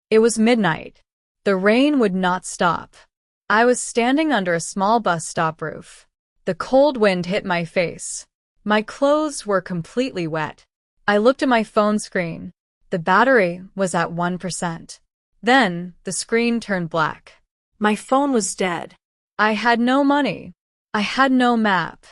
It was midnight. The rain would not stop. I was standing under a small bus stop roof. The cold wind hit my face. My clothes were completely wet. I looked at my phone screen. The battery was at 1%. Then, the screen turned black. My phone was dead. I had no money. I had no map.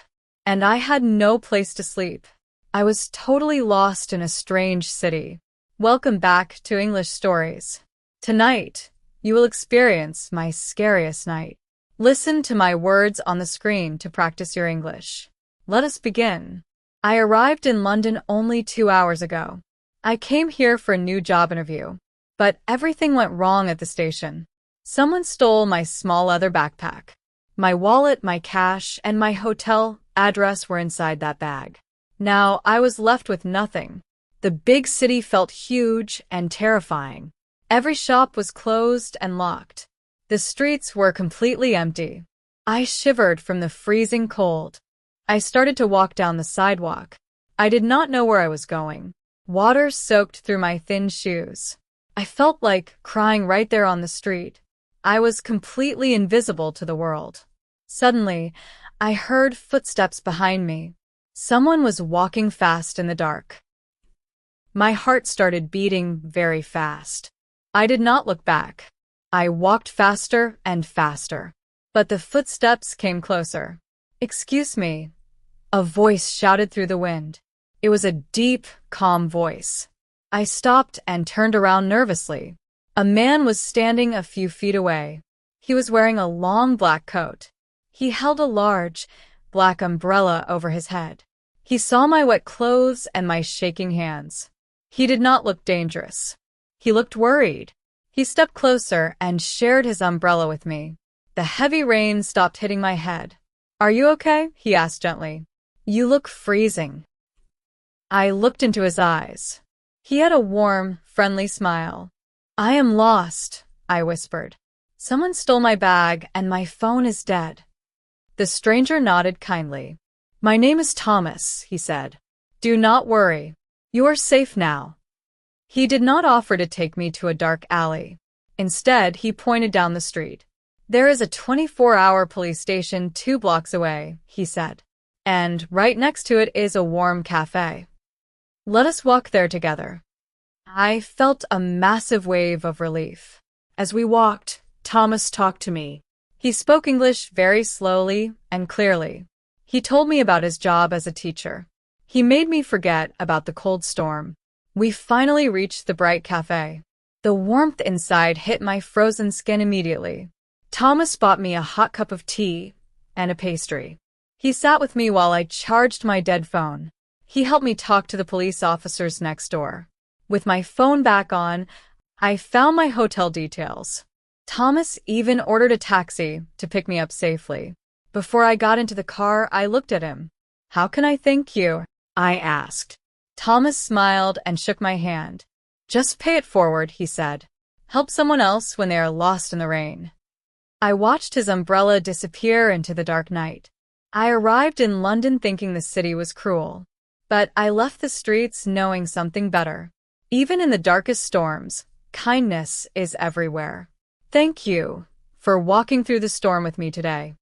And I had no place to sleep. I was totally lost in a strange city. Welcome back to English Stories. Tonight, you will experience my scariest night. Listen to my words on the screen to practice your English. Let us begin. I arrived in London only 2 hours ago. I came here for a new job interview, but everything went wrong at the station. Someone stole my small leather backpack. My wallet, my cash, and my hotel address were inside that bag. Now I was left with nothing. The big city felt huge and terrifying. Every shop was closed and locked. The streets were completely empty. I shivered from the freezing cold. I started to walk down the sidewalk. I did not know where I was going. Water soaked through my thin shoes. I felt like crying right there on the street. I was completely invisible to the world. Suddenly, I heard footsteps behind me. Someone was walking fast in the dark. My heart started beating very fast. I did not look back. I walked faster and faster. But the footsteps came closer. "Excuse me," a voice shouted through the wind. It was a deep, calm voice. I stopped and turned around nervously. A man was standing a few feet away. He was wearing a long black coat. He held a large, black umbrella over his head. He saw my wet clothes and my shaking hands. He did not look dangerous. He looked worried. He stepped closer and shared his umbrella with me. The heavy rain stopped hitting my head. "Are you okay?" he asked gently. "You look freezing." I looked into his eyes. He had a warm, friendly smile. "I am lost," I whispered. "Someone stole my bag and my phone is dead." The stranger nodded kindly. "My name is Thomas," he said. "Do not worry. You are safe now." He did not offer to take me to a dark alley. Instead, he pointed down the street. "There is a 24-hour police station 2 blocks away," he said. "And right next to it is a warm cafe. Let us walk there together." I felt a massive wave of relief. As we walked, Thomas talked to me. He spoke English very slowly and clearly. He told me about his job as a teacher. He made me forget about the cold storm. We finally reached the bright cafe. The warmth inside hit my frozen skin immediately. Thomas bought me a hot cup of tea and a pastry. He sat with me while I charged my dead phone. He helped me talk to the police officers next door. With my phone back on, I found my hotel details. Thomas even ordered a taxi to pick me up safely. Before I got into the car, I looked at him. "How can I thank you?" I asked. Thomas smiled and shook my hand. "Just pay it forward," he said. "Help someone else when they are lost in the rain." I watched his umbrella disappear into the dark night. I arrived in London thinking the city was cruel. But I left the streets knowing something better. Even in the darkest storms, kindness is everywhere. Thank you for walking through the storm with me today.